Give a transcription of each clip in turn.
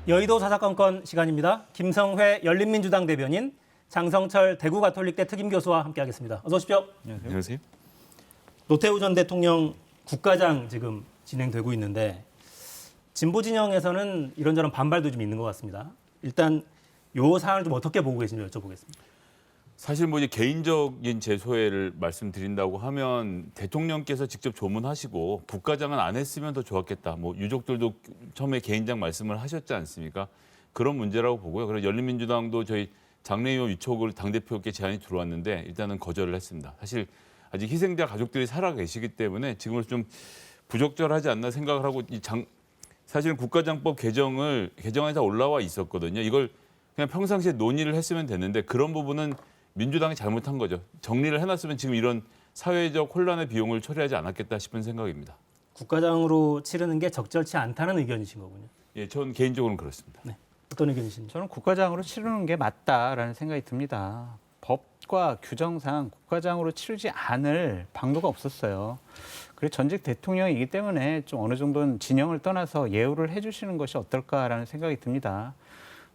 여의도 사사건건 시간입니다. 김성회 열린민주당 대변인, 장성철 대구가톨릭대 특임교수와 함께하겠습니다. 어서 오십시오. 안녕하세요. 노태우 전 대통령 국가장 지금 진행되고 있는데 진보 진영에서는 이런저런 반발도 좀 있는 것 같습니다. 일단 이 사안을 좀 어떻게 보고 계신지 여쭤보겠습니다. 사실 이제 개인적인 제 소회를 말씀드린다고 하면 대통령께서 직접 조문하시고 국가장은 안 했으면 더 좋았겠다. 유족들도 처음에 개인장 말씀을 하셨지 않습니까? 그런 문제라고 보고요. 그래서 열린민주당도 저희 장례위원 위촉을 당대표께 제안이 들어왔는데 일단은 거절을 했습니다. 사실 아직 희생자 가족들이 살아계시기 때문에 지금은 좀 부적절하지 않나 생각을 하고 사실은 국가장법 개정안에서 올라와 있었거든요. 이걸 그냥 평상시에 논의를 했으면 됐는데 그런 부분은 민주당이 잘못한 거죠. 정리를 해놨으면 지금 이런 사회적 혼란의 비용을 처리하지 않았겠다 싶은 생각입니다. 국가장으로 치르는 게 적절치 않다는 의견이신 거군요. 예, 전 개인적으로는 그렇습니다. 네. 어떤 의견이신지? 저는 국가장으로 치르는 게 맞다라는 생각이 듭니다. 법과 규정상 국가장으로 치르지 않을 방도가 없었어요. 그리고 전직 대통령이기 때문에 좀 어느 정도는 진영을 떠나서 예우를 해주시는 것이 어떨까라는 생각이 듭니다.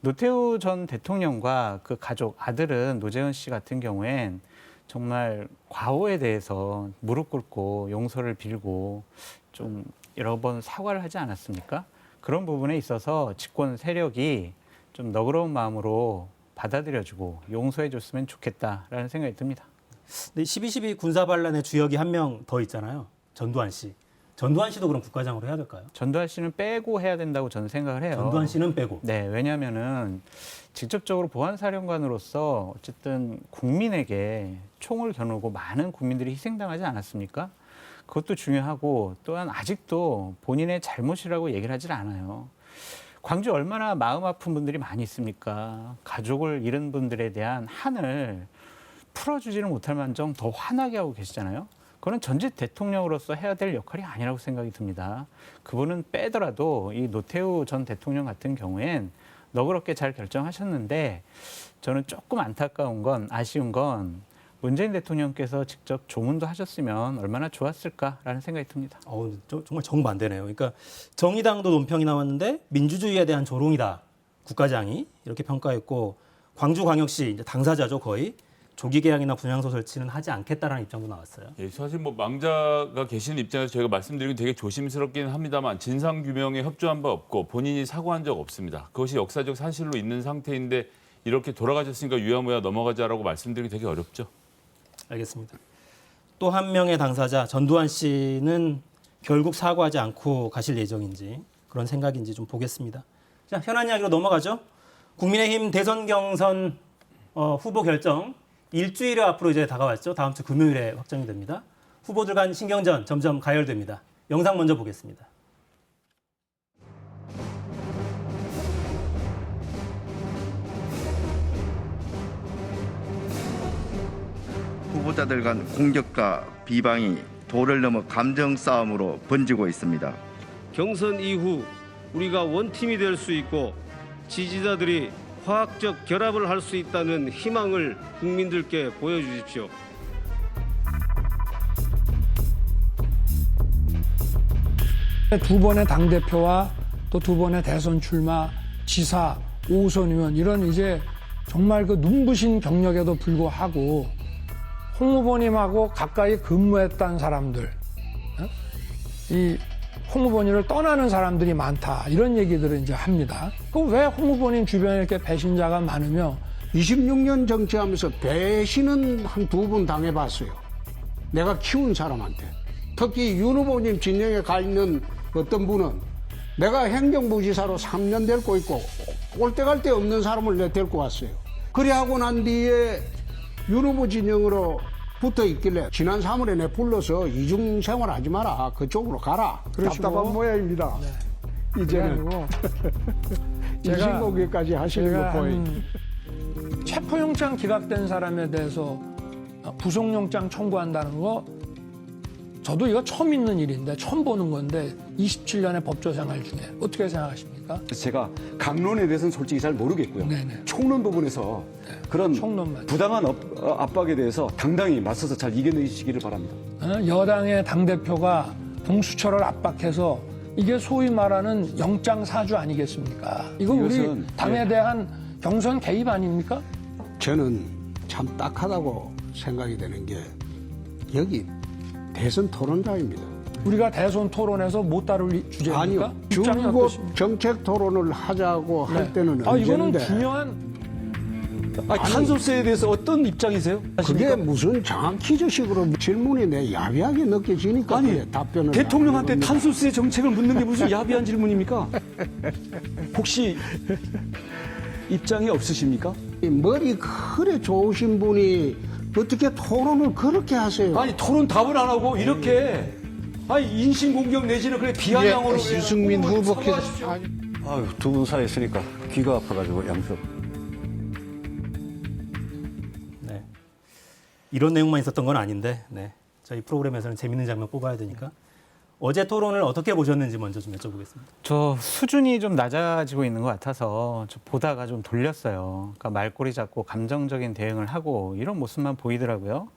노태우 전 대통령과 그 가족, 아들은 노재현 씨 같은 경우엔 정말 과오에 대해서 무릎 꿇고 용서를 빌고 좀 여러 번 사과를 하지 않았습니까? 그런 부분에 있어서 집권 세력이 좀 너그러운 마음으로 받아들여주고 용서해줬으면 좋겠다라는 생각이 듭니다. 근데 12.12 군사반란의 주역이 한 명 더 있잖아요. 전두환 씨. 전두환 씨도 그럼 국가장으로 해야 될까요? 전두환 씨는 빼고 해야 된다고 저는 생각을 해요. 전두환 씨는 빼고. 네, 왜냐하면은 직접적으로 보안사령관으로서 어쨌든 국민에게 총을 겨누고 많은 국민들이 희생당하지 않았습니까? 그것도 중요하고 또한 아직도 본인의 잘못이라고 얘기를 하질 않아요. 광주 얼마나 마음 아픈 분들이 많이 있습니까? 가족을 잃은 분들에 대한 한을 풀어주지를 못할 만정 더 화나게 하고 계시잖아요. 그건 전직 대통령으로서 해야 될 역할이 아니라고 생각이 듭니다. 그분은 빼더라도 이 노태우 전 대통령 같은 경우엔 너그럽게 잘 결정하셨는데 저는 조금 안타까운 건 아쉬운 건 문재인 대통령께서 직접 조문도 하셨으면 얼마나 좋았을까라는 생각이 듭니다. 정말 정반대네요. 그러니까 정의당도 논평이 나왔는데 민주주의에 대한 조롱이다. 국가장이 이렇게 평가했고 광주광역시 이제 당사자죠 거의. 조기 개항이나 분향소 설치는 하지 않겠다라는 입장도 나왔어요. 예, 사실 망자가 계시는 입장에서 저희가 말씀드리긴 되게 조심스럽긴 합니다만 진상 규명에 협조한 바 없고 본인이 사과한 적 없습니다. 그것이 역사적 사실로 있는 상태인데 이렇게 돌아가셨으니까 유야무야 넘어가자라고 말씀드리기 되게 어렵죠. 알겠습니다. 또 한 명의 당사자 전두환 씨는 결국 사과하지 않고 가실 예정인지 그런 생각인지 좀 보겠습니다. 자, 현안 이야기로 넘어가죠. 국민의힘 대선 경선 후보 결정 일주일여 앞으로 이제 다가왔죠. 다음 주 금요일에 확정이 됩니다. 후보들 간 신경전 점점 가열됩니다. 영상 먼저 보겠습니다. 후보자들 간 공격과 비방이 도를 넘어 감정 싸움으로 번지고 있습니다. 경선 이후 우리가 원팀이 될 수 있고 지지자들이 화학적 결합을 할 수 있다는 희망을 국민들께 보여주십시오. 두 번의 당대표와 또 두 번의 대선 출마, 지사, 5선 의원 이런 이제 정말 그 눈부신 경력에도 불구하고 홍 후보님하고 가까이 근무했던 사람들, 이 홍 후보님을 떠나는 사람들이 많다 이런 얘기들을 이제 합니다. 그럼 왜 홍 후보님 주변에 이렇게 배신자가 많으며 26년 정치하면서 배신은 한 두 번 당해봤어요. 내가 키운 사람한테. 특히 윤 후보님 진영에 가 있는 어떤 분은 내가 행정부지사로 3년 데리고 있고 올 때 갈 데 없는 사람을 내가 데리고 왔어요. 그래 하고 난 뒤에 윤 후보 진영으로 붙어 있길래 지난 3월에 내 불러서 이중 생활하지 마라. 그쪽으로 가라. 답답한 모양입니다. 네. 이제는 이신고기까지 하시는 거 보여요. 체포영장 기각된 사람에 대해서 구속영장 청구한다는 거 저도 이거 처음 있는 일인데 처음 보는 건데 27년의 법조 생활 중에 어떻게 생각하십니까? 제가 강론에 대해서는 솔직히 잘 모르겠고요. 네네. 총론 부분에서 그런 총론만. 부당한 압박에 대해서 당당히 맞서서 잘 이겨내시기를 바랍니다. 여당의 당대표가 동수철을 압박해서 이게 소위 말하는 영장 사주 아니겠습니까? 이거 우리 이것은, 당에 대한 경선 개입 아닙니까? 저는 참 딱하다고 생각이 되는 게 여기 대선 토론자입니다. 우리가 대선 토론에서 못 다룰 주제입니까? 아니요. 입장이 줄곧 어떠십니까? 정책 토론을 하자고 할 네. 때는 이거는 언제인데 중요한 탄소세에 대해서 어떤 입장이세요? 그게 무슨 장학퀴즈식으로 질문이 내 야비하게 느껴지니까 아니, 그래, 답변을 대통령한테 하는 겁니다. 탄소세 정책을 묻는 게 무슨 야비한 질문입니까? 혹시 입장이 없으십니까? 이 머리 그래 좋으신 분이 어떻게 토론을 그렇게 하세요? 아니 토론 답을 안 하고 이렇게 인신공격 내지는 그래 비아냥으로 이승민 후보께서 아유, 두 분 사이에 있으니까 귀가 아파가지고 양석. 네. 이런 내용만 있었던 건 아닌데 네. 저희 프로그램에서는 재밌는 장면 뽑아야 되니까 어제 토론을 어떻게 보셨는지 먼저 좀 여쭤보겠습니다. 저 수준이 좀 낮아지고 있는 것 같아서 저 보다가 좀 돌렸어요. 그러니까 말꼬리 잡고 감정적인 대응을 하고 이런 모습만 보이더라고요.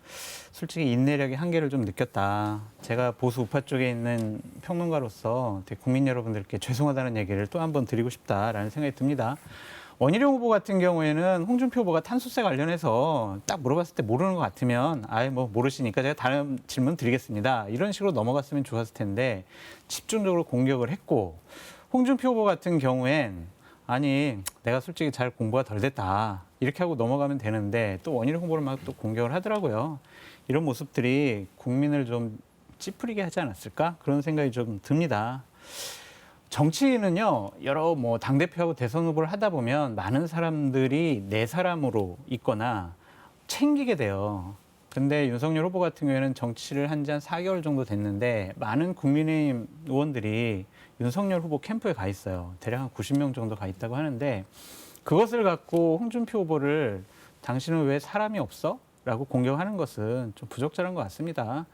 솔직히 인내력의 한계를 좀 느꼈다. 제가 보수 우파 쪽에 있는 평론가로서 되게 국민 여러분들께 죄송하다는 얘기를 또 한 번 드리고 싶다라는 생각이 듭니다. 원희룡 후보 같은 경우에는 홍준표 후보가 탄소세 관련해서 딱 물어봤을 때 모르는 것 같으면 아예 뭐 모르시니까 제가 다른 질문 드리겠습니다. 이런 식으로 넘어갔으면 좋았을 텐데 집중적으로 공격을 했고 홍준표 후보 같은 경우엔 아니 내가 솔직히 잘 공부가 덜 됐다 이렇게 하고 넘어가면 되는데 또 원희룡 후보를 막 또 공격을 하더라고요. 이런 모습들이 국민을 좀 찌푸리게 하지 않았을까 그런 생각이 좀 듭니다. 정치인은요, 여러 뭐 당대표하고 대선 후보를 하다 보면 많은 사람들이 내 사람으로 있거나 챙기게 돼요. 근데 윤석열 후보 같은 경우에는 정치를 한 지 한 4개월 정도 됐는데 많은 국민의힘 의원들이 윤석열 후보 캠프에 가 있어요. 대략 한 90명 정도 가 있다고 하는데 그것을 갖고 홍준표 후보를 당신은 왜 사람이 없어? 라고 공격하는 것은 좀 부적절한 것 같습니다.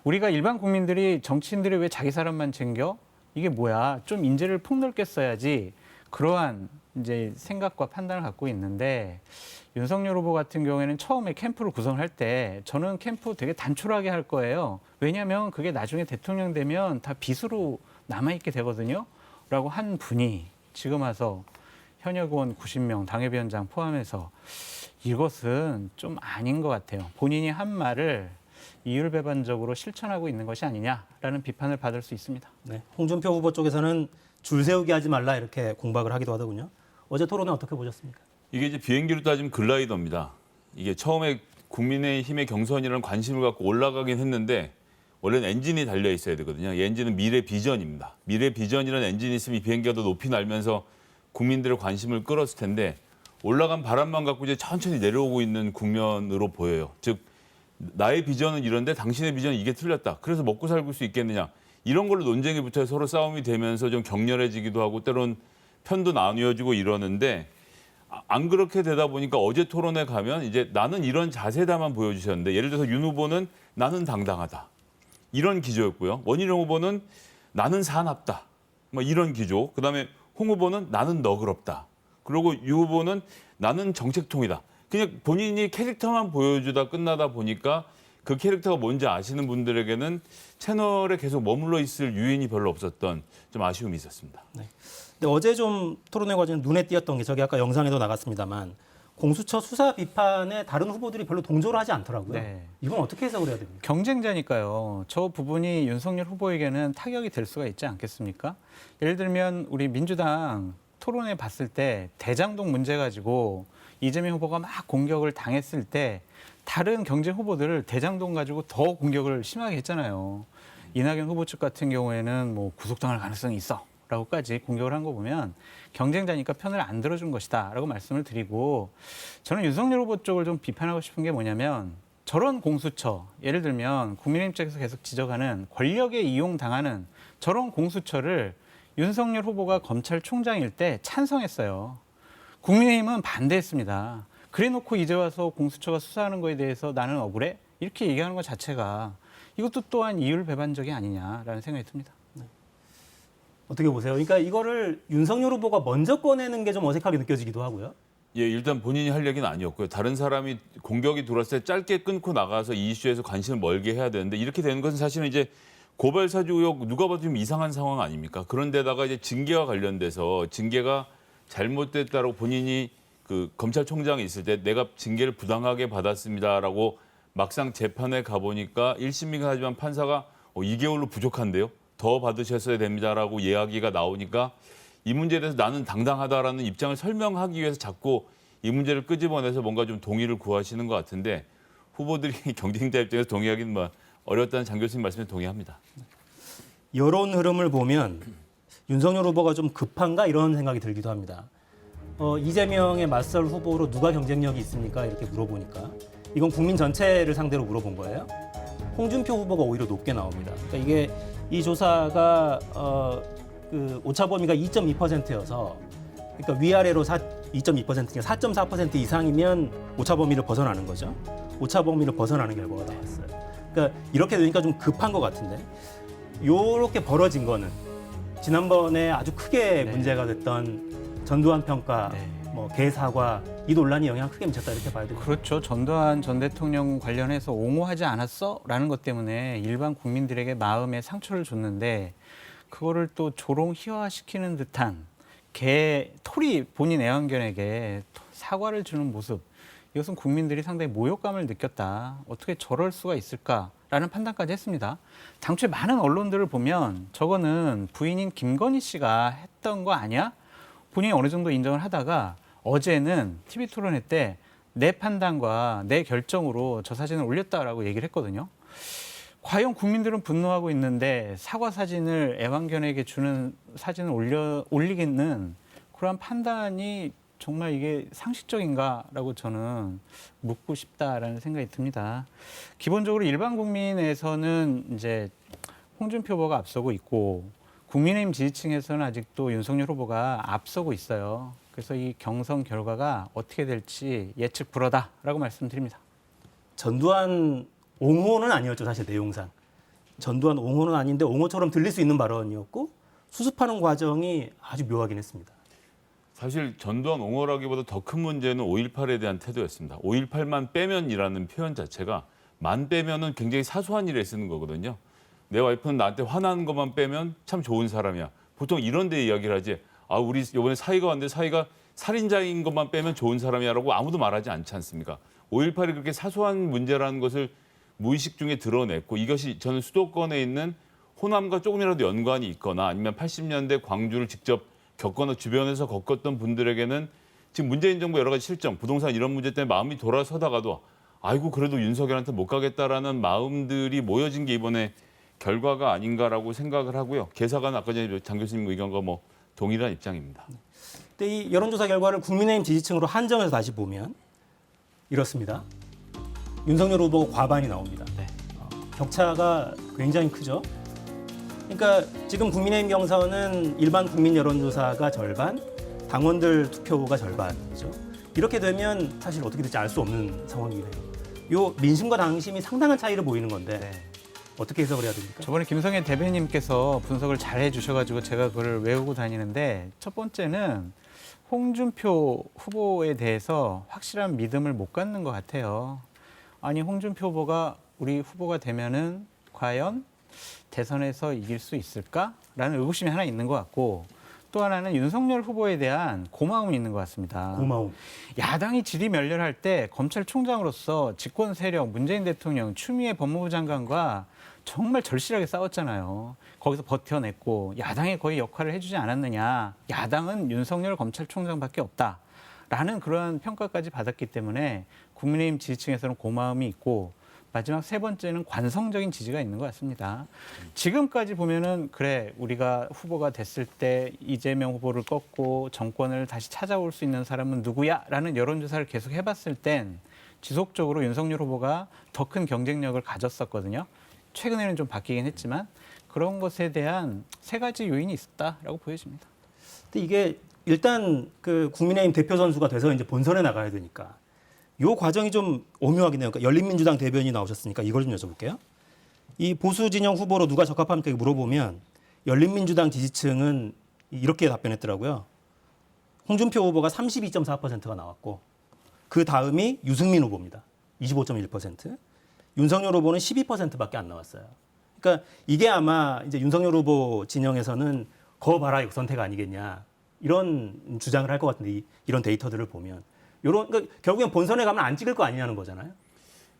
우리가 일반 국민들이 정치인들이 왜 자기 사람만 챙겨? 이게 뭐야? 좀 인재를 폭넓게 써야지. 그러한 이제 생각과 판단을 갖고 있는데 윤석열 후보 같은 경우에는 처음에 캠프를 구성할 때 저는 캠프 되게 단촐하게 할 거예요. 왜냐하면 그게 나중에 대통령 되면 다 빚으로 남아있게 되거든요. 라고 한 분이 지금 와서 현역 의원 90명 당협위원장 포함해서 이것은 좀 아닌 것 같아요. 본인이 한 말을 이율배반적으로 실천하고 있는 것이 아니냐라는 비판을 받을 수 있습니다. 네. 홍준표 후보 쪽에서는 줄 세우기 하지 말라 이렇게 공박을 하기도 하더군요. 어제 토론은 어떻게 보셨습니까? 이게 이제 비행기로 따지면 글라이더입니다. 이게 처음에 국민의힘의 경선이라는 관심을 갖고 올라가긴 했는데 원래는 엔진이 달려 있어야 되거든요. 이 엔진은 미래 비전입니다. 미래 비전이라는 엔진이 있으면 이 비행기가 더 높이 날면서 국민들의 관심을 끌었을 텐데 올라간 바람만 갖고 이제 천천히 내려오고 있는 국면으로 보여요. 즉 나의 비전은 이런데 당신의 비전은 이게 틀렸다. 그래서 먹고 살고 수 있겠느냐. 이런 걸로 논쟁이 붙어 서로 싸움이 되면서 좀 격렬해지기도 하고 때론 편도 나뉘어지고 이러는데 안 그렇게 되다 보니까 어제 토론에 가면 이제 나는 이런 자세다만 보여주셨는데 예를 들어서 윤 후보는 나는 당당하다. 이런 기조였고요. 원희룡 후보는 나는 사납다. 뭐 이런 기조. 그다음에 홍 후보는 나는 너그럽다. 그리고 유 후보는 나는 정책통이다. 그냥 본인이 캐릭터만 보여주다 끝나다 보니까 그 캐릭터가 뭔지 아시는 분들에게는 채널에 계속 머물러 있을 유인이 별로 없었던 좀 아쉬움이 있었습니다. 네. 근데 어제 좀 토론회 과정에 눈에 띄었던 게 저기 아까 영상에도 나갔습니다만 공수처 수사 비판에 다른 후보들이 별로 동조를 하지 않더라고요. 네. 이건 어떻게 해석을 해야 됩니까? 경쟁자니까요. 저 부분이 윤석열 후보에게는 타격이 될 수가 있지 않겠습니까? 예를 들면 우리 민주당 토론회 봤을 때 대장동 문제 가지고 이재명 후보가 막 공격을 당했을 때 다른 경쟁 후보들을 대장동 가지고 더 공격을 심하게 했잖아요. 이낙연 후보 측 같은 경우에는 뭐 구속당할 가능성이 있어 라고까지 공격을 한 거 보면 경쟁자니까 편을 안 들어준 것이다 라고 말씀을 드리고 저는 윤석열 후보 쪽을 좀 비판하고 싶은 게 뭐냐면 저런 공수처 예를 들면 국민의힘 쪽에서 계속 지적하는 권력에 이용당하는 저런 공수처를 윤석열 후보가 검찰총장일 때 찬성했어요. 국민의힘은 반대했습니다. 그래놓고 이제 와서 공수처가 수사하는 거에 대해서 나는 억울해? 이렇게 얘기하는 것 자체가 이것도 또한 이율배반적이 아니냐라는 생각이 듭니다. 어떻게 보세요? 그러니까 이거를 윤석열 후보가 먼저 꺼내는 게 좀 어색하게 느껴지기도 하고요. 예, 일단 본인이 할 얘기는 아니었고요. 다른 사람이 공격이 들어왔을 때 짧게 끊고 나가서 이 이슈에서 관심을 멀게 해야 되는데 이렇게 되는 것은 사실은 이제 고발 사주 의혹 누가 봐도 좀 이상한 상황 아닙니까? 그런데다가 이제 징계와 관련돼서 징계가 잘못됐다고 본인이 그 검찰총장이 있을 때 내가 징계를 부당하게 받았습니다라고 막상 재판에 가보니까 1심이긴 하지만 판사가 2개월로 부족한데요. 더 받으셨어야 됩니다라고 이야기가 나오니까 이 문제에 대해서 나는 당당하다라는 입장을 설명하기 위해서 자꾸 이 문제를 끄집어내서 뭔가 좀 동의를 구하시는 것 같은데 후보들이 경쟁자 입장에서 동의하기는 뭐 어렵다는 장 교수님 말씀에 동의합니다. 여론 흐름을 보면 윤석열 후보가 좀 급한가 이런 생각이 들기도 합니다. 이재명의 맞설 후보로 누가 경쟁력이 있습니까? 이렇게 물어보니까 이건 국민 전체를 상대로 물어본 거예요. 홍준표 후보가 오히려 높게 나옵니다. 그러니까 이게 이 조사가 그 오차 범위가 2.2%여서 그러니까 위아래로 2.2%니까 4.4% 이상이면 오차 범위를 벗어나는 거죠. 오차 범위를 벗어나는 결과가 나왔어요. 그러니까 이렇게 되니까 좀 급한 것 같은데 이렇게 벌어진 거는 지난번에 아주 크게 문제가 됐던 전두환 평가, 뭐 개사과 이 논란이 영향을 크게 미쳤다 이렇게 봐야 되죠. 그렇죠. 전두환 전 대통령 관련해서 옹호하지 않았어? 라는 것 때문에 일반 국민들에게 마음에 상처를 줬는데 그거를 또 조롱 희화시키는 듯한 토리 본인 애완견에게 사과를 주는 모습. 이것은 국민들이 상당히 모욕감을 느꼈다. 어떻게 저럴 수가 있을까라는 판단까지 했습니다. 당초에 많은 언론들을 보면 저거는 부인인 김건희 씨가 했던 거 아니야? 본인이 어느 정도 인정을 하다가 어제는 TV 토론회 때 내 판단과 내 결정으로 저 사진을 올렸다라고 얘기를 했거든요. 과연 국민들은 분노하고 있는데 사과 사진을 애완견에게 주는 사진을 올리겠는 그러한 판단이 정말 이게 상식적인가라고 저는 묻고 싶다라는 생각이 듭니다. 기본적으로 일반 국민에서는 이제 홍준표 후보가 앞서고 있고 국민의힘 지지층에서는 아직도 윤석열 후보가 앞서고 있어요. 그래서 이 경선 결과가 어떻게 될지 예측 불허다라고 말씀드립니다. 전두환 옹호는 아니었죠, 사실 내용상. 전두환 옹호는 아닌데 옹호처럼 들릴 수 있는 발언이었고 수습하는 과정이 아주 묘하긴 했습니다. 사실 전두환 옹호라기보다 더 큰 문제는 5.18에 대한 태도였습니다. 5.18만 빼면이라는 표현 자체가 만 빼면은 굉장히 사소한 일에 쓰는 거거든요. 내 와이프는 나한테 화나는 것만 빼면 참 좋은 사람이야. 보통 이런 데 이야기를 하지. 우리 이번에 사이가 왔는데 사이가 살인자인 것만 빼면 좋은 사람이야라고 아무도 말하지 않지 않습니까? 5.18이 그렇게 사소한 문제라는 것을 무의식 중에 드러냈고 이것이 저는 수도권에 있는 호남과 조금이라도 연관이 있거나 아니면 80년대 광주를 직접 겪거나 주변에서 겪었던 분들에게는 지금 문재인 정부 여러 가지 실정, 부동산 이런 문제 때문에 마음이 돌아서다가도 아이고 그래도 윤석열한테 못 가겠다라는 마음들이 모여진 게 이번에 결과가 아닌가라고 생각을 하고요. 개사관 아까 전에 장 교수님 의견과 뭐 동일한 입장입니다. 근데 이 여론조사 결과를 국민의힘 지지층으로 한정해서 다시 보면 이렇습니다. 윤석열 후보 과반이 나옵니다. 격차가 굉장히 크죠. 그러니까 지금 국민의힘 경선은 일반 국민 여론조사가 절반, 당원들 투표가 절반이죠. 이렇게 되면 사실 어떻게 될지 알 수 없는 상황이긴 해요. 요 민심과 당심이 상당한 차이를 보이는 건데 어떻게 해석을 해야 됩니까? 저번에 김성애 대변인님께서 분석을 잘 해주셔가지고 제가 그걸 외우고 다니는데 첫 번째는 홍준표 후보에 대해서 확실한 믿음을 못 갖는 것 같아요. 아니 홍준표 후보가 우리 후보가 되면은 과연 대선에서 이길 수 있을까라는 의구심이 하나 있는 것 같고 또 하나는 윤석열 후보에 대한 고마움이 있는 것 같습니다. 고마움. 야당이 지리멸렬할 때 검찰총장으로서 집권 세력 문재인 대통령 추미애 법무부 장관과 정말 절실하게 싸웠잖아요. 거기서 버텨냈고 야당이 거의 역할을 해주지 않았느냐. 야당은 윤석열 검찰총장밖에 없다라는 그런 평가까지 받았기 때문에 국민의힘 지지층에서는 고마움이 있고 마지막 세 번째는 관성적인 지지가 있는 것 같습니다. 지금까지 보면은 그래 우리가 후보가 됐을 때 이재명 후보를 꺾고 정권을 다시 찾아올 수 있는 사람은 누구야라는 여론조사를 계속 해봤을 땐 지속적으로 윤석열 후보가 더 큰 경쟁력을 가졌었거든요. 최근에는 좀 바뀌긴 했지만 그런 것에 대한 세 가지 요인이 있었다라고 보여집니다. 근데 이게 일단 그 국민의힘 대표 선수가 돼서 이제 본선에 나가야 되니까 요 과정이 좀 오묘하긴 해요. 그러니까 열린민주당 대변인이 나오셨으니까 이걸 좀 여쭤볼게요. 이 보수 진영 후보로 누가 적합합니까? 물어보면 열린민주당 지지층은 이렇게 답변했더라고요. 홍준표 후보가 32.4%가 나왔고 그 다음이 유승민 후보입니다. 25.1%. 윤석열 후보는 12%밖에 안 나왔어요. 그러니까 이게 아마 이제 윤석열 후보 진영에서는 거 봐라 역선택 아니겠냐 이런 주장을 할 것 같은데 이런 데이터들을 보면 그러니까 결국엔 본선에 가면 안 찍을 거 아니냐는 거잖아요.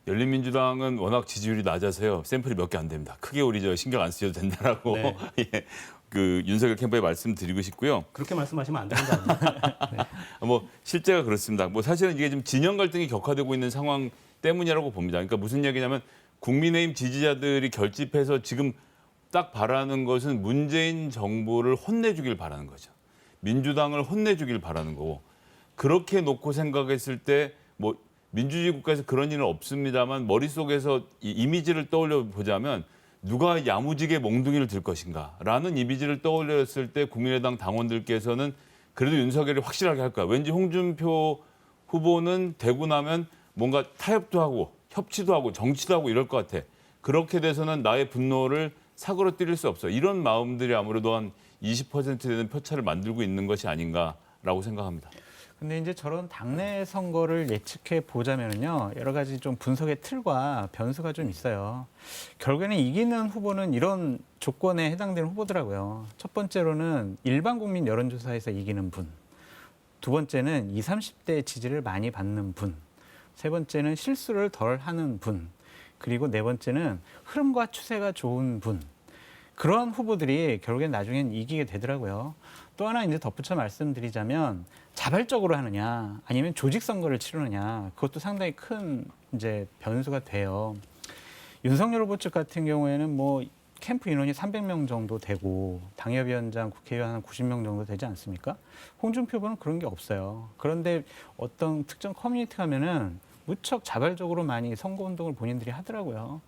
열린민주당은 워낙 지지율이 낮아서요. 샘플이 몇 개 안 됩니다. 크게 우리 신경 안 쓰셔도 된다라고 네. 예, 그 윤석열 캠프에 말씀드리고 싶고요. 그렇게 말씀하시면 안 되는 거 아니에요? 뭐 실제가 그렇습니다. 뭐 사실은 이게 좀 진영 갈등이 격화되고 있는 상황 때문이라고 봅니다. 그러니까 무슨 얘기냐면 국민의힘 지지자들이 결집해서 지금 딱 바라는 것은 문재인 정부를 혼내주길 바라는 거죠. 민주당을 혼내주길 바라는 거고 그렇게 놓고 생각했을 때 뭐 민주주의 국가에서 그런 일은 없습니다만 머릿속에서 이 이미지를 떠올려 보자면 누가 야무지게 몽둥이를 들 것인가라는 이미지를 떠올렸을 때 국민의당 당원들께서는 그래도 윤석열이 확실하게 할 거야. 왠지 홍준표 후보는 되고 나면 뭔가 타협도 하고 협치도 하고 정치도 하고 이럴 것 같아. 그렇게 돼서는 나의 분노를 사그러뜨릴 수 없어. 이런 마음들이 아무래도 한 20% 되는 표차를 만들고 있는 것이 아닌가라고 생각합니다. 근데 이제 저런 당내 선거를 예측해 보자면요, 여러 가지 좀 분석의 틀과 변수가 좀 있어요. 결국에는 이기는 후보는 이런 조건에 해당되는 후보더라고요. 첫 번째로는 일반 국민 여론조사에서 이기는 분, 두 번째는 20, 30대 지지를 많이 받는 분, 세 번째는 실수를 덜 하는 분, 그리고 네 번째는 흐름과 추세가 좋은 분. 그러한 후보들이 결국엔 나중엔 이기게 되더라고요. 또 하나 이제 덧붙여 말씀드리자면 자발적으로 하느냐 아니면 조직 선거를 치르느냐 그것도 상당히 큰 이제 변수가 돼요. 윤석열 후보 측 같은 경우에는 뭐 캠프 인원이 300명 정도 되고 당협위원장, 국회의원 한 90명 정도 되지 않습니까? 홍준표 후보는 그런 게 없어요. 그런데 어떤 특정 커뮤니티 가면은 무척 자발적으로 많이 선거운동을 본인들이 하더라고요.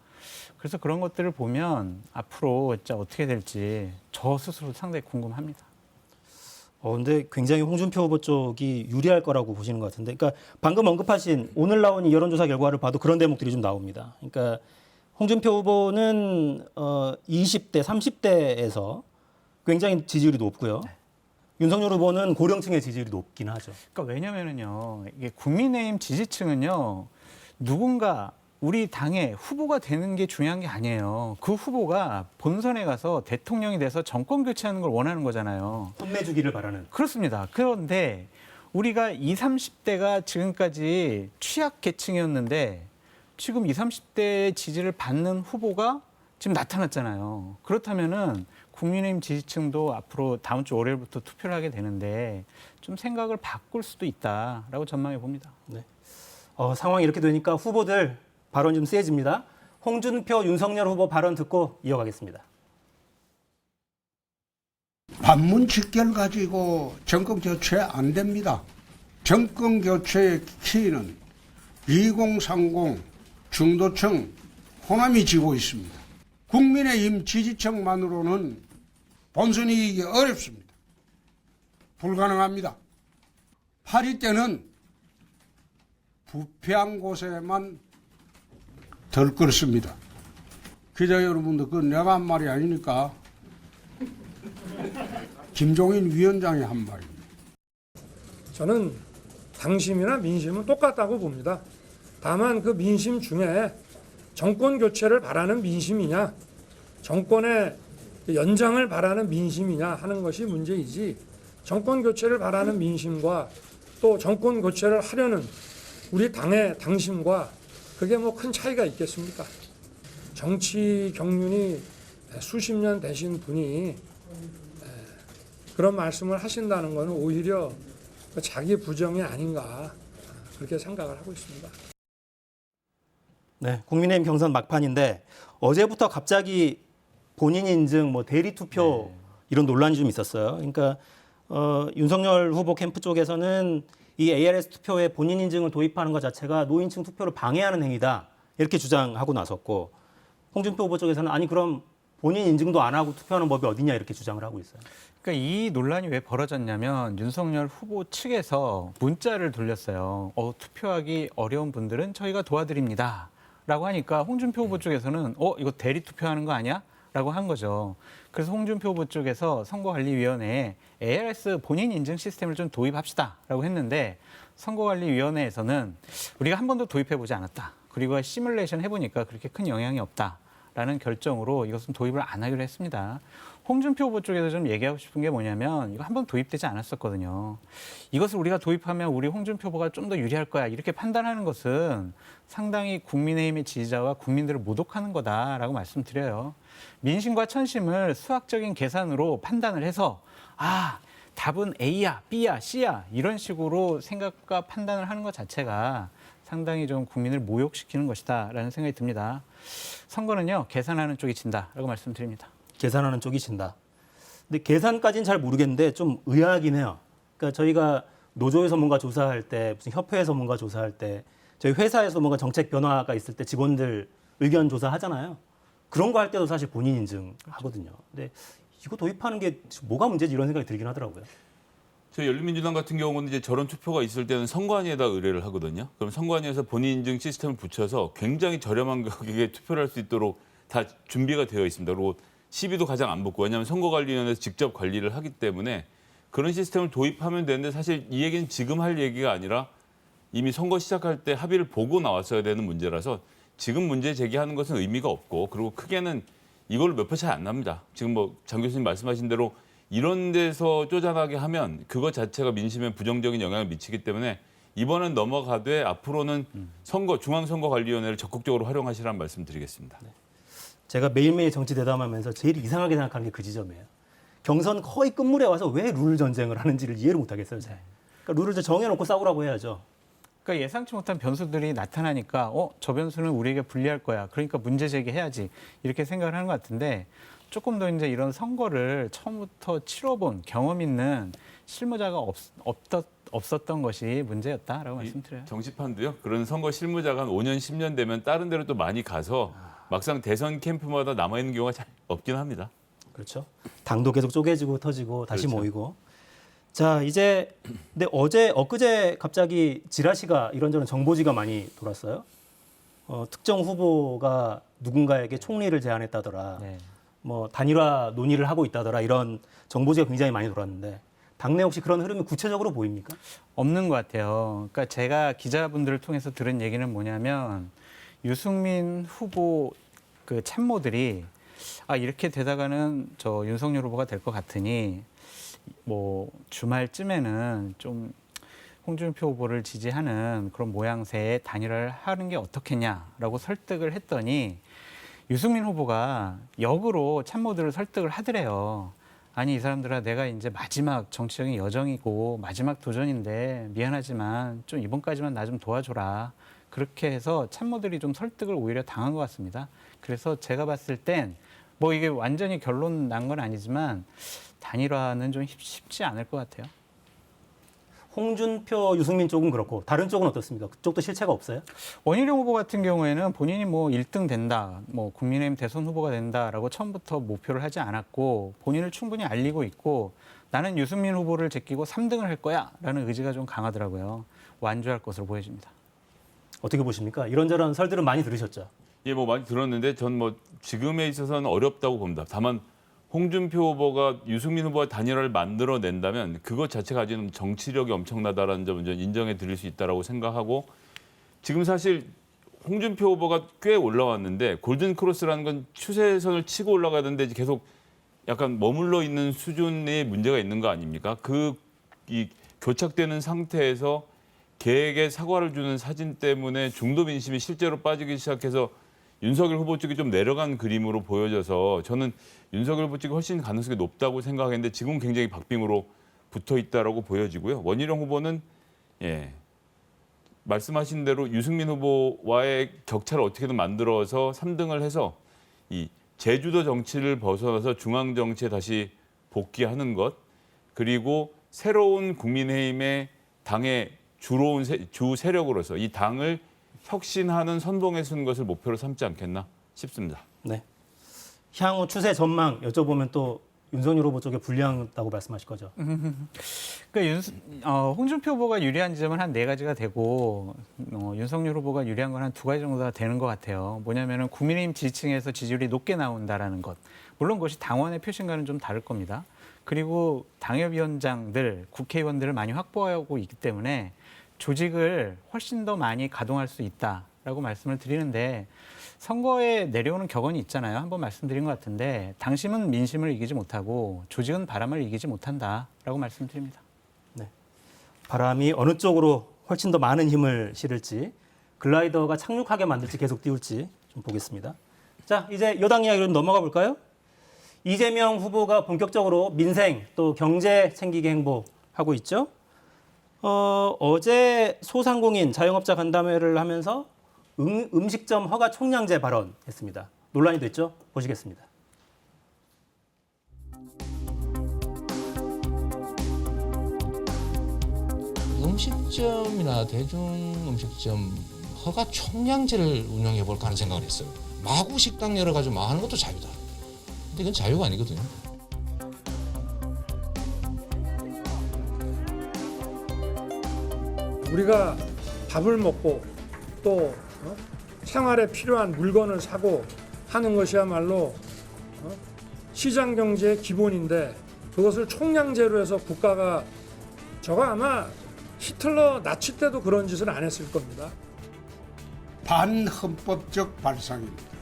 그래서 그런 것들을 보면 앞으로 진짜 어떻게 될지 저 스스로 상당히 궁금합니다. 근데 굉장히 홍준표 후보 쪽이 유리할 거라고 보시는 것 같은데, 그러니까 방금 언급하신 오늘 나온 이 여론조사 결과를 봐도 그런 대목들이 좀 나옵니다. 그러니까 홍준표 후보는 20대, 30대에서 굉장히 지지율이 높고요. 윤석열 후보는 고령층의 지지율이 높긴 하죠. 그러니까 왜냐면은요, 이게 국민의힘 지지층은요, 누군가 우리 당의 후보가 되는 게 중요한 게 아니에요. 그 후보가 본선에 가서 대통령이 돼서 정권 교체하는 걸 원하는 거잖아요. 혼내주기를 바라는. 그렇습니다. 그런데 우리가 20, 30대가 지금까지 취약 계층이었는데 지금 20, 30대 지지를 받는 후보가 지금 나타났잖아요. 그렇다면은 국민의힘 지지층도 앞으로 다음 주 월요일부터 투표를 하게 되는데 좀 생각을 바꿀 수도 있다라고 전망해 봅니다. 네. 상황이 이렇게 되니까 후보들 발언 좀 세집니다. 홍준표, 윤석열 후보 발언 듣고 이어가겠습니다. 반문 직결 가지고 정권 교체 안 됩니다. 정권 교체의 키는 2030 중도층 호남이 지고 있습니다. 국민의힘 지지층만으로는 본선 이기기 어렵습니다. 불가능합니다. 8.2 때는 부패한 곳에만 덜끓습니다. 기자 여러분들, 그건 내가 한 말이 아니니까 김종인 위원장이 한 말입니다. 저는 당심이나 민심은 똑같다고 봅니다. 다만 그 민심 중에 정권 교체를 바라는 민심이냐, 정권의 연장을 바라는 민심이냐 하는 것이 문제이지, 정권 교체를 바라는 민심과 또 정권 교체를 하려는 우리 당의 당심과 그게 뭐 큰 차이가 있겠습니까? 정치 경륜이 수십 년 되신 분이 그런 말씀을 하신다는 것은 오히려 자기 부정이 아닌가 그렇게 생각을 하고 있습니다. 네, 국민의힘 경선 막판인데 어제부터 갑자기 본인 인증, 뭐 대리 투표 이런 논란이 좀 있었어요. 그러니까 윤석열 후보 캠프 쪽에서는 이 ARS 투표에 본인 인증을 도입하는 것 자체가 노인층 투표를 방해하는 행위다 이렇게 주장하고 나섰고, 홍준표 후보 쪽에서는 아니 그럼 본인 인증도 안 하고 투표하는 법이 어디냐 이렇게 주장을 하고 있어요. 그러니까 이 논란이 왜 벌어졌냐면 윤석열 후보 측에서 문자를 돌렸어요. 투표하기 어려운 분들은 저희가 도와드립니다. 라고 하니까 홍준표 후보 쪽에서는 이거 대리 투표하는 거 아니야? 라고 한 거죠. 그래서 홍준표 후보 쪽에서 선거관리위원회에 ARS 본인 인증 시스템을 좀 도입합시다 라고 했는데, 선거관리위원회에서는 우리가 한 번도 도입해보지 않았다. 그리고 시뮬레이션 해보니까 그렇게 큰 영향이 없다 라는 결정으로 이것은 도입을 안 하기로 했습니다. 홍준표 후보 쪽에서 좀 얘기하고 싶은 게 뭐냐면 이거 한번 도입되지 않았었거든요. 이것을 우리가 도입하면 우리 홍준표 후보가 좀 더 유리할 거야 이렇게 판단하는 것은 상당히 국민의힘의 지지자와 국민들을 모독하는 거다라고 말씀드려요. 민심과 천심을 수학적인 계산으로 판단을 해서 답은 A야, B야, C야 이런 식으로 생각과 판단을 하는 것 자체가 상당히 좀 국민을 모욕시키는 것이다라는 생각이 듭니다. 선거는요 계산하는 쪽이 진다라고 말씀드립니다. 계산하는 쪽이 진다. 근데 계산까지는 잘 모르겠는데 좀 의아하긴 해요. 그러니까 저희가 노조에서 뭔가 조사할 때, 무슨 협회에서 뭔가 조사할 때, 저희 회사에서 뭔가 정책 변화가 있을 때 직원들 의견 조사하잖아요. 그런 거 할 때도 사실 본인 인증하거든요. 근데 이거 도입하는 게 뭐가 문제지 이런 생각이 들긴 하더라고요. 저희 열린민주당 같은 경우는 이제 저런 투표가 있을 때는 선관위에다 의뢰를 하거든요. 그럼 선관위에서 본인 인증 시스템을 붙여서 굉장히 저렴한 가격에 투표를 할 수 있도록 다 준비가 되어 있습니다. 그리고 시비도 가장 안 붙고 왜냐하면 선거관리위원회에서 직접 관리를 하기 때문에 그런 시스템을 도입하면 되는데 사실 이 얘기는 지금 할 얘기가 아니라 이미 선거 시작할 때 합의를 보고 나왔어야 되는 문제라서 지금 문제 제기하는 것은 의미가 없고 그리고 크게는 이걸로 몇 표 차이 안 납니다. 지금 뭐 장 교수님 말씀하신 대로 이런 데서 쪼잔하게 하면 그것 자체가 민심에 부정적인 영향을 미치기 때문에 이번엔 넘어가되 앞으로는 중앙선거관리위원회를 적극적으로 활용하시라는 말씀 드리겠습니다. 네. 제가 매일매일 정치 대담하면서 제일 이상하게 생각하는 게 그 지점이에요. 경선 거의 끝물에 와서 왜 룰 전쟁을 하는지를 이해를 못 하겠어요. 그러니까 룰을 정해놓고 싸우라고 해야죠. 그러니까 예상치 못한 변수들이 나타나니까 저 변수는 우리에게 불리할 거야. 그러니까 문제 제기해야지. 이렇게 생각을 하는 것 같은데 조금 더 이제 이런 선거를 처음부터 치러본 경험 있는 실무자가 없었던 것이 문제였다라고 말씀드려요. 정치판도요. 그런 선거 실무자가 한 5년, 10년 되면 다른 데로 또 많이 가서 막상 대선 캠프마다 남아있는 경우가 잘 없긴 합니다. 그렇죠. 당도 계속 쪼개지고 터지고 다시 그렇죠. 모이고. 자, 이제 근데 엊그제 갑자기 지라시가 이런저런 정보지가 많이 돌았어요. 특정 후보가 누군가에게 총리를 제안했다더라. 네. 뭐 단일화 논의를 하고 있다더라. 이런 정보지가 굉장히 많이 돌았는데 당내 혹시 그런 흐름이 구체적으로 보입니까? 없는 것 같아요. 그러니까 제가 기자분들을 통해서 들은 얘기는 뭐냐면 유승민 후보 그 참모들이 이렇게 되다가는 저 윤석열 후보가 될 것 같으니 뭐 주말쯤에는 좀 홍준표 후보를 지지하는 그런 모양새의 단일화를 하는 게 어떻겠냐라고 설득을 했더니 유승민 후보가 역으로 참모들을 설득을 하더래요. 아니 이 사람들아 내가 이제 마지막 정치적인 여정이고 마지막 도전인데 미안하지만 좀 이번까지만 나 좀 도와줘라. 그렇게 해서 참모들이 좀 설득을 오히려 당한 것 같습니다. 그래서 제가 봤을 땐 뭐 이게 완전히 결론 난 건 아니지만 단일화는 좀 쉽지 않을 것 같아요. 홍준표, 유승민 쪽은 그렇고 다른 쪽은 어떻습니까? 그쪽도 실체가 없어요? 원희룡 후보 같은 경우에는 본인이 뭐 1등 된다, 뭐 국민의힘 대선 후보가 된다라고 처음부터 목표를 하지 않았고 본인을 충분히 알리고 있고 나는 유승민 후보를 제끼고 3등을 할 거야라는 의지가 좀 강하더라고요. 완주할 것으로 보여집니다. 어떻게 보십니까? 이런저런 설들은 많이 들으셨죠? 예, 뭐 많이 들었는데 전 뭐 지금에 있어서는 어렵다고 봅니다. 다만 홍준표 후보가 유승민 후보와 단일화를 만들어낸다면 그것 자체가 가지는 정치력이 엄청나다라는 점은 전 인정해 드릴 수 있다라고 생각하고 지금 사실 홍준표 후보가 꽤 올라왔는데 골든 크로스라는 건 추세선을 치고 올라가는데 계속 약간 머물러 있는 수준의 문제가 있는 거 아닙니까? 이 교착되는 상태에서 개에게 사과를 주는 사진 때문에 중도 민심이 실제로 빠지기 시작해서 윤석열 후보 쪽이 좀 내려간 그림으로 보여져서 저는 윤석열 후보 쪽이 훨씬 가능성이 높다고 생각했는데 지금 굉장히 박빙으로 붙어 있다라고 보여지고요. 원희룡 후보는 말씀하신 대로 유승민 후보와의 격차를 어떻게든 만들어서 3등을 해서 이 제주도 정치를 벗어나서 중앙 정치에 다시 복귀하는 것 그리고 새로운 국민의힘의 당의 주 세력으로서 이 당을 혁신하는 선봉에 서는 것을 목표로 삼지 않겠나 싶습니다. 네. 향후 추세 전망 여쭤보면 또 윤석열 후보 쪽에 불리하다고 말씀하실 거죠? 그러니까 홍준표 후보가 유리한 지점은 한 4가지가 되고 윤석열 후보가 유리한 건 한 2가지 정도가 되는 것 같아요. 뭐냐면은 국민의힘 지지층에서 지지율이 높게 나온다라는 것. 물론 그것이 당원의 표심과는 좀 다를 겁니다. 그리고 당협위원장들, 국회의원들을 많이 확보하고 있기 때문에 조직을 훨씬 더 많이 가동할 수 있다. 있다라고 말씀을 드리는데 선거에 내려오는 격언이 있잖아요. 한번 말씀드린 것 같은데 당심은 민심을 이기지 못하고 조직은 바람을 이기지 못한다라고 말씀드립니다. 네. 바람이 어느 쪽으로 훨씬 더 많은 힘을 실을지 글라이더가 착륙하게 만들지 계속 띄울지 좀 보겠습니다. 자, 이제 여당 이야기로 넘어가 볼까요? 이재명 후보가 본격적으로 민생 또 경제 챙기기 행보하고 있죠. 어제 소상공인 자영업자 간담회를 하면서 음식점 허가 총량제 발언했습니다. 논란이 됐죠? 보시겠습니다. 음식점이나 대중음식점 허가 총량제를 운영해 볼까 하는 생각을 했어요. 마구 식당 열어가지고 망하는 것도 자유다. 근데 이건 자유가 아니거든요. 우리가 밥을 먹고 또 생활에 필요한 물건을 사고 하는 것이야말로 시장 경제의 기본인데 그것을 총량제로 해서 국가가 저거 아마 히틀러 나치 때도 그런 짓을 안 했을 겁니다. 반헌법적 발상입니다.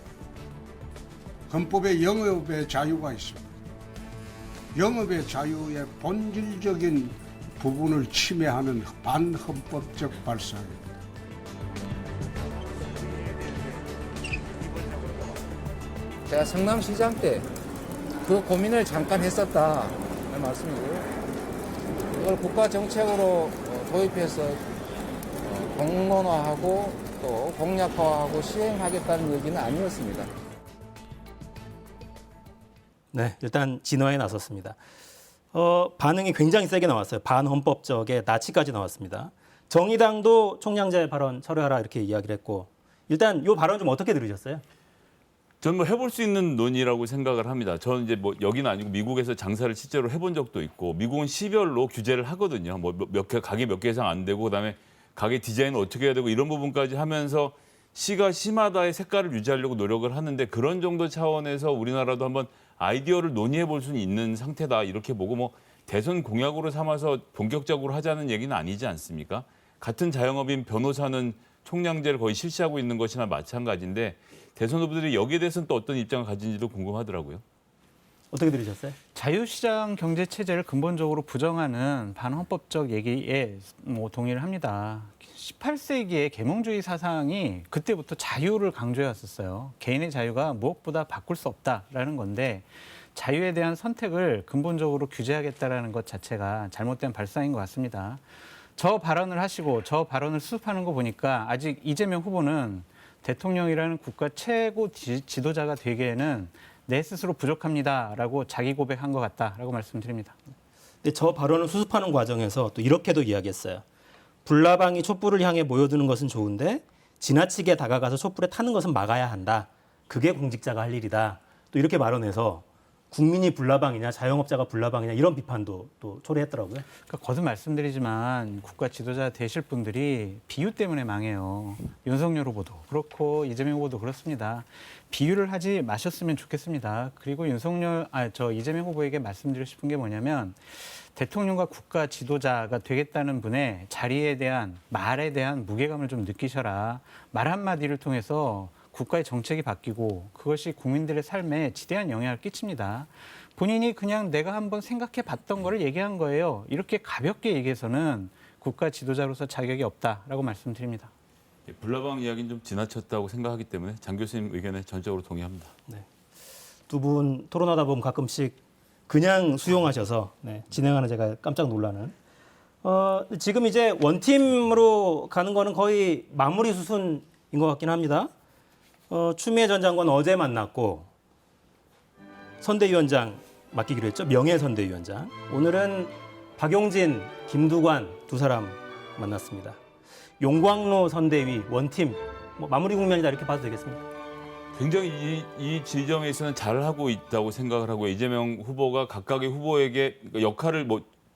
헌법에 영업의 자유가 있습니다. 영업의 자유의 본질적인 부분을 침해하는 반헌법적 발상입니다. 제가 성남시장 때 그 고민을 잠깐 했었다 는 말씀이고요. 이걸 국가 정책으로 도입해서 공론화하고 또 공약화하고 시행하겠다는 얘기는 아니었습니다. 네, 일단 진화에 나섰습니다. 반응이 굉장히 세게 나왔어요. 반헌법적의 나치까지 나왔습니다. 정의당도 총량제 발언 철회하라 이렇게 이야기를 했고 일단 이 발언 좀 어떻게 들으셨어요? 저는 뭐 해볼 수 있는 논의라고 생각을 합니다. 저는 이제 뭐 여기는 아니고 미국에서 장사를 실제로 해본 적도 있고 미국은 시별로 규제를 하거든요. 뭐 가게 몇 개 이상 안 되고 그다음에 가게 디자인을 어떻게 해야 되고 이런 부분까지 하면서 시가 시마다의 색깔을 유지하려고 노력을 하는데 그런 정도 차원에서 우리나라도 한번 아이디어를 논의해 볼 수는 있는 상태다 이렇게 보고 뭐 대선 공약으로 삼아서 본격적으로 하자는 얘기는 아니지 않습니까? 같은 자영업인 변호사는 총량제를 거의 실시하고 있는 것이나 마찬가지인데 대선 후보들이 여기에 대해서는 또 어떤 입장을 가진지도 궁금하더라고요. 어떻게 들으셨어요? 자유시장 경제 체제를 근본적으로 부정하는 반헌법적 얘기에 동의를 합니다. 18세기의 계몽주의 사상이 그때부터 자유를 강조해왔었어요. 개인의 자유가 무엇보다 바꿀 수 없다라는 건데 자유에 대한 선택을 근본적으로 규제하겠다라는 것 자체가 잘못된 발상인 것 같습니다. 저 발언을 하시고 저 발언을 수습하는 거 보니까 아직 이재명 후보는 대통령이라는 국가 최고 지도자가 되기에는 내 스스로 부족합니다라고 자기 고백한 것 같다라고 말씀드립니다. 근데 저 발언을 수습하는 과정에서 또 이렇게도 이야기했어요. 불나방이 촛불을 향해 모여드는 것은 좋은데 지나치게 다가가서 촛불에 타는 것은 막아야 한다. 그게 공직자가 할 일이다. 또 이렇게 발언해서 국민이 불나방이냐 자영업자가 불나방이냐 이런 비판도 또 초래했더라고요. 그러니까 거듭 말씀드리지만 국가 지도자 되실 분들이 비유 때문에 망해요. 윤석열 후보도 그렇고 이재명 후보도 그렇습니다. 비유를 하지 마셨으면 좋겠습니다. 그리고 이재명 후보에게 말씀드리고 싶은 게 뭐냐면 대통령과 국가 지도자가 되겠다는 분의 자리에 대한 말에 대한 무게감을 좀 느끼셔라. 말 한마디를 통해서 국가의 정책이 바뀌고 그것이 국민들의 삶에 지대한 영향을 끼칩니다. 본인이 그냥 내가 한번 생각해 봤던 거를 얘기한 거예요. 이렇게 가볍게 얘기해서는 국가 지도자로서 자격이 없다라고 말씀드립니다. 불나방 이야기는 좀 지나쳤다고 생각하기 때문에 장 교수님 의견에 전적으로 동의합니다. 네. 두 분 토론하다 보면 가끔씩 그냥 수용하셔서 진행하는 제가 깜짝 놀라는. 지금 이제 원팀으로 가는 거는 거의 마무리 수순인 것 같긴 합니다. 추미애 전 장관 어제 만났고 선대위원장 맡기기로 했죠. 명예선대위원장. 오늘은 박용진, 김두관 두 사람 만났습니다. 용광로 선대위 원팀 마무리 국면이다 이렇게 봐도 되겠습니까? 굉장히 이 지점에서는 잘하고 있다고 생각을 하고 이재명 후보가 각각의 후보에게 역할을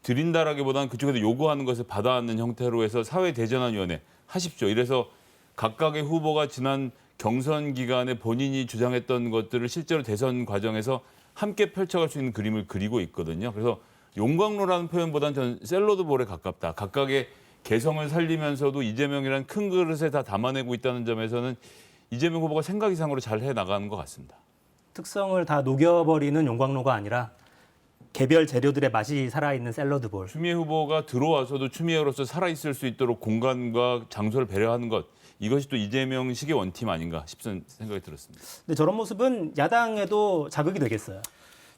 드린다라기보다는 그쪽에서 요구하는 것을 받아왔는 형태로 해서 사회대전환위원회 하십시오. 이래서 각각의 후보가 지난 경선 기간에 본인이 주장했던 것들을 실제로 대선 과정에서 함께 펼쳐갈 수 있는 그림을 그리고 있거든요. 그래서 용광로라는 표현보다는 저는 샐러드볼에 가깝다. 각각의 개성을 살리면서도 이재명이라는 큰 그릇에 다 담아내고 있다는 점에서는 이재명 후보가 생각 이상으로 잘 해나가는 것 같습니다. 특성을 다 녹여버리는 용광로가 아니라 개별 재료들의 맛이 살아있는 샐러드볼. 추미애 후보가 들어와서도 추미애로서 살아있을 수 있도록 공간과 장소를 배려하는 것, 이것이 또 이재명식의 원팀 아닌가 싶은 생각이 들었습니다. 근데 저런 모습은 야당에도 자극이 되겠어요.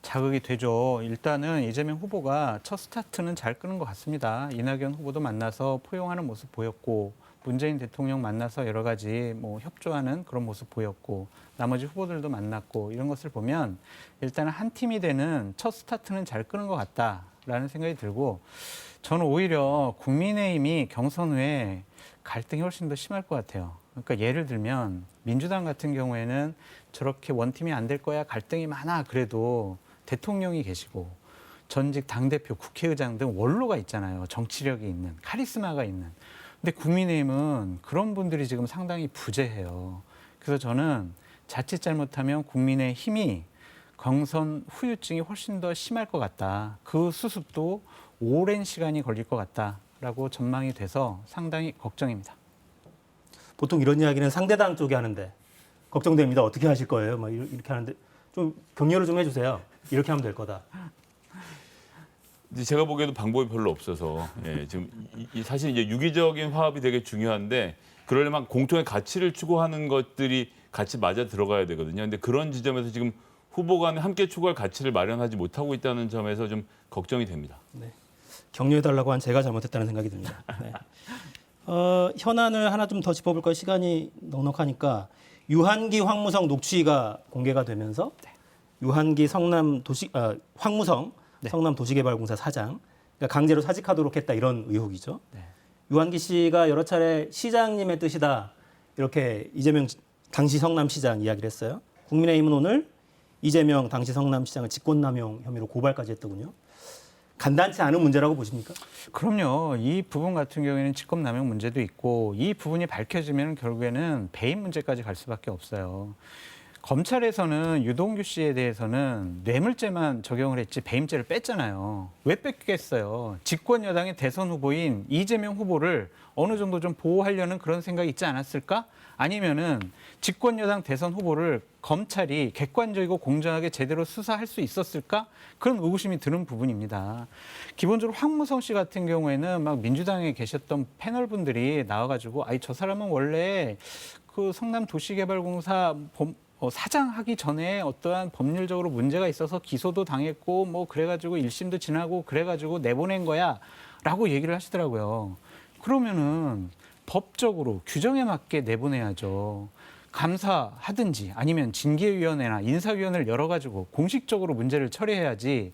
자극이 되죠. 일단은 이재명 후보가 첫 스타트는 잘 끄는 것 같습니다. 이낙연 후보도 만나서 포용하는 모습 보였고, 문재인 대통령 만나서 여러 가지 뭐 협조하는 그런 모습 보였고, 나머지 후보들도 만났고, 이런 것을 보면 일단은 한 팀이 되는 첫 스타트는 잘 끄는 것 같다라는 생각이 들고, 저는 오히려 국민의힘이 경선 후에 갈등이 훨씬 더 심할 것 같아요. 그러니까 예를 들면 민주당 같은 경우에는 저렇게 원팀이 안 될 거야, 갈등이 많아, 그래도 대통령이 계시고 전직 당대표, 국회의장 등 원로가 있잖아요. 정치력이 있는, 카리스마가 있는. 근데 국민의힘은 그런 분들이 지금 상당히 부재해요. 그래서 저는 자칫 잘못하면 국민의힘이 경선 후유증이 훨씬 더 심할 것 같다. 그 수습도 오랜 시간이 걸릴 것 같다라고 전망이 돼서 상당히 걱정입니다. 보통 이런 이야기는 상대당 쪽이 하는데 걱정됩니다. 어떻게 하실 거예요? 막 이렇게 하는데 좀 격려를 좀 해주세요. 이렇게 하면 될 거다. 이제 제가 보기에도 방법이 별로 없어서 지금 사실 이제 유기적인 화합이 되게 중요한데 그러려면 공통의 가치를 추구하는 것들이 같이 맞아 들어가야 되거든요. 근데 그런 지점에서 지금 후보 간에 함께 추구할 가치를 마련하지 못하고 있다는 점에서 좀 걱정이 됩니다. 네. 격려해달라고 한 제가 잘못했다는 생각이 듭니다. 네. 현안을 하나 좀 더 짚어볼까요? 시간이 넉넉하니까 유한기 황무성 녹취가 공개가 되면서 유한기 황무성 성남 도시개발공사 사장, 그러니까 강제로 사직하도록 했다 이런 의혹이죠. 네. 유한기 씨가 여러 차례 시장님의 뜻이다 이렇게 이재명 당시 성남시장 이야기를 했어요. 국민의힘은 오늘 이재명 당시 성남시장을 직권남용 혐의로 고발까지 했더군요. 간단치 않은 문제라고 보십니까? 그럼요. 이 부분 같은 경우에는 직권남용 문제도 있고 이 부분이 밝혀지면 결국에는 배임 문제까지 갈 수밖에 없어요. 검찰에서는 유동규 씨에 대해서는 뇌물죄만 적용을 했지 배임죄를 뺐잖아요. 왜 뺐겠어요? 집권 여당의 대선 후보인 이재명 후보를 어느 정도 좀 보호하려는 그런 생각이 있지 않았을까? 아니면은 집권 여당 대선 후보를 검찰이 객관적이고 공정하게 제대로 수사할 수 있었을까? 그런 의구심이 드는 부분입니다. 기본적으로 황무성 씨 같은 경우에는 막 민주당에 계셨던 패널 분들이 나와가지고 저 사람은 원래 그 성남 도시개발공사 사장하기 전에 어떠한 법률적으로 문제가 있어서 기소도 당했고 뭐 그래가지고 1심도 지나고 그래가지고 내보낸 거야 라고 얘기를 하시더라고요. 그러면은 법적으로 규정에 맞게 내보내야죠. 감사하든지 아니면 징계위원회나 인사위원회를 열어가지고 공식적으로 문제를 처리해야지.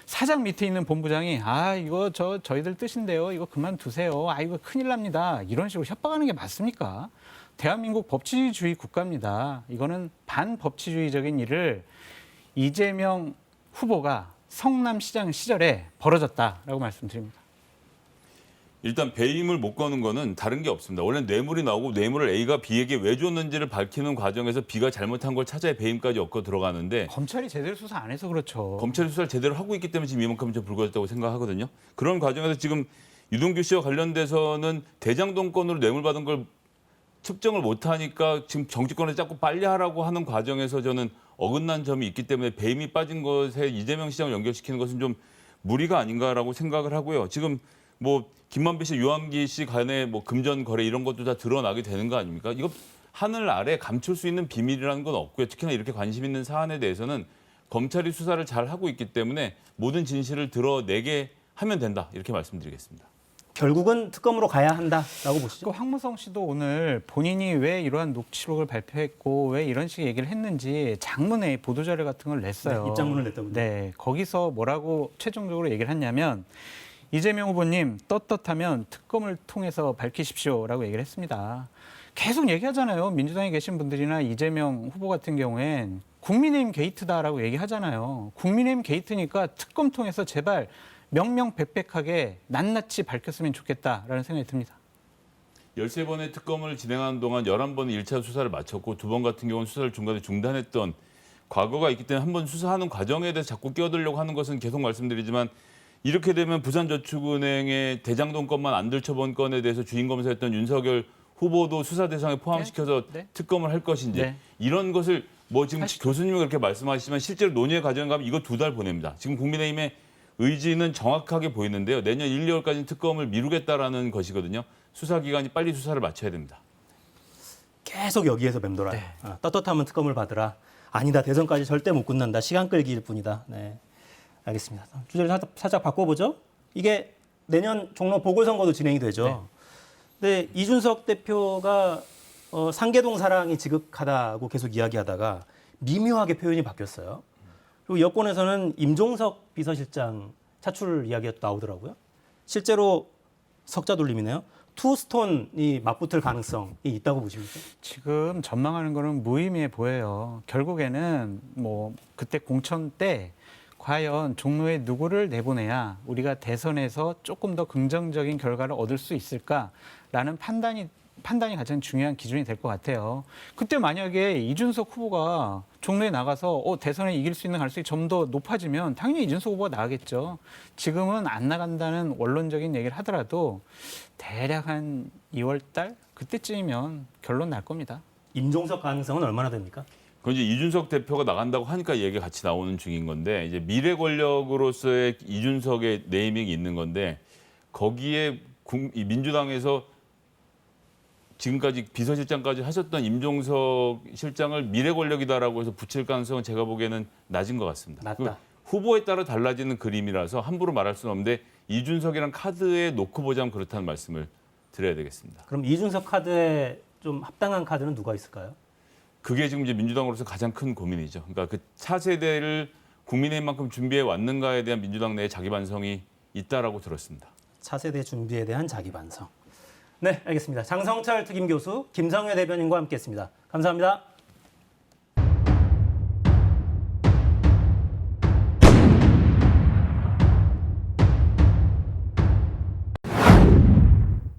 사장 밑에 있는 본부장이 이거 저희들 뜻인데요. 이거 그만두세요. 이거 큰일 납니다. 이런 식으로 협박하는 게 맞습니까? 대한민국 법치주의 국가입니다. 이거는 반법치주의적인 일을 이재명 후보가 성남시장 시절에 벌어졌다라고 말씀드립니다. 일단 배임을 못 거는 거는 다른 게 없습니다. 원래 뇌물이 나오고 뇌물을 A가 B에게 왜 줬는지를 밝히는 과정에서 B가 잘못한 걸 찾아야 배임까지 엮어 들어가는데 검찰이 제대로 수사 안 해서 그렇죠. 검찰이 수사를 제대로 하고 있기 때문에 지금 이만큼 좀 불거졌다고 생각하거든요. 그런 과정에서 지금 유동규 씨와 관련돼서는 대장동 건으로 뇌물 받은 걸 측정을 못하니까 지금 정치권에서 자꾸 빨리 하라고 하는 과정에서 저는 어긋난 점이 있기 때문에 배임이 빠진 것에 이재명 시장을 연결시키는 것은 좀 무리가 아닌가라고 생각을 하고요. 지금 뭐 김만배 씨, 유한기 씨 간의 뭐 금전 거래 이런 것도 다 드러나게 되는 거 아닙니까? 이거 하늘 아래 감출 수 있는 비밀이라는 건 없고요. 특히나 이렇게 관심 있는 사안에 대해서는 검찰이 수사를 잘 하고 있기 때문에 모든 진실을 드러내게 하면 된다. 이렇게 말씀드리겠습니다. 결국은 특검으로 가야 한다라고 보시죠. 황무성 씨도 오늘 본인이 왜 이러한 녹취록을 발표했고 왜 이런 식의 얘기를 했는지 장문의 보도자료 같은 걸 냈어요. 네, 입장문을 냈다군요. 네, 거기서 뭐라고 최종적으로 얘기를 했냐면 이재명 후보님 떳떳하면 특검을 통해서 밝히십시오라고 얘기를 했습니다. 계속 얘기하잖아요. 민주당에 계신 분들이나 이재명 후보 같은 경우엔 국민의힘 게이트다라고 얘기하잖아요. 국민의힘 게이트니까 특검 통해서 제발 명명백백하게 낱낱이 밝혔으면 좋겠다라는 생각이 듭니다. 13번의 특검을 진행하는 동안 11번의 1차 수사를 마쳤고 2번 같은 경우는 수사를 중간에 중단했던 과거가 있기 때문에 한번 수사하는 과정에 대해서 자꾸 끼어들려고 하는 것은 계속 말씀드리지만 이렇게 되면 부산저축은행의 대장동 건만 안 들춰본 건에 대해서 주인검사였던 윤석열 후보도 수사 대상에 포함시켜서 네. 특검을 할 것인지 네. 이런 것을 뭐 지금 교수님이 그렇게 말씀하시지만 실제로 논의의 과정에 가면 이거 2달 보냅니다. 지금 국민의힘의 의지는 정확하게 보이는데요. 내년 1, 2월까지 특검을 미루겠다라는 것이거든요. 수사기관이 빨리 수사를 마쳐야 됩니다. 계속 여기에서 맴돌아요. 떳떳하면 특검을 받으라. 아니다. 대선까지 절대 못 끝난다. 시간 끌기일 뿐이다. 네, 알겠습니다. 주제를 살짝 바꿔보죠. 이게 내년 종로 보궐선거도 진행이 되죠. 근데 이준석 대표가 상계동 사랑이 지극하다고 계속 이야기하다가 미묘하게 표현이 바뀌었어요. 그리고 여권에서는 임종석 비서실장 차출 이야기가 또 나오더라고요. 실제로 석자 돌림이네요. 투스톤이 맞붙을 가능성이 있다고 보십니까? 지금 전망하는 거는 무의미해 보여요. 결국에는 뭐 그때 공천 때 과연 종로에 누구를 내보내야 우리가 대선에서 조금 더 긍정적인 결과를 얻을 수 있을까라는 판단이 가장 중요한 기준이 될 것 같아요. 그때 만약에 이준석 후보가 종로에 나가서 대선에 이길 수 있는 가능성이 좀 더 높아지면 당연히 이준석 후보가 나가겠죠. 지금은 안 나간다는 원론적인 얘기를 하더라도 대략 한 2월 달 그때쯤이면 결론 날 겁니다. 임종석 가능성은 얼마나 됩니까? 그건 이제 이준석 대표가 나간다고 하니까 얘기가 같이 나오는 중인 건데 이제 미래 권력으로서의 이준석의 네이밍이 있는 건데 거기에 이 민주당에서 지금까지 비서실장까지 하셨던 임종석 실장을 미래 권력이다라고 해서 붙일 가능성은 제가 보기에는 낮은 것 같습니다. 낮다. 후보에 따라 달라지는 그림이라서 함부로 말할 수는 없는데 이준석이랑 카드에 놓고 보자면 그렇다는 말씀을 드려야 되겠습니다. 그럼 이준석 카드에 좀 합당한 카드는 누가 있을까요? 그게 지금 이제 민주당으로서 가장 큰 고민이죠. 그러니까 그 차세대를 국민의힘만큼 준비해 왔는가에 대한 민주당 내의 자기 반성이 있다라고 들었습니다. 차세대 준비에 대한 자기 반성. 네, 알겠습니다. 장성철 특임 교수, 김성회 대변인과 함께했습니다. 감사합니다.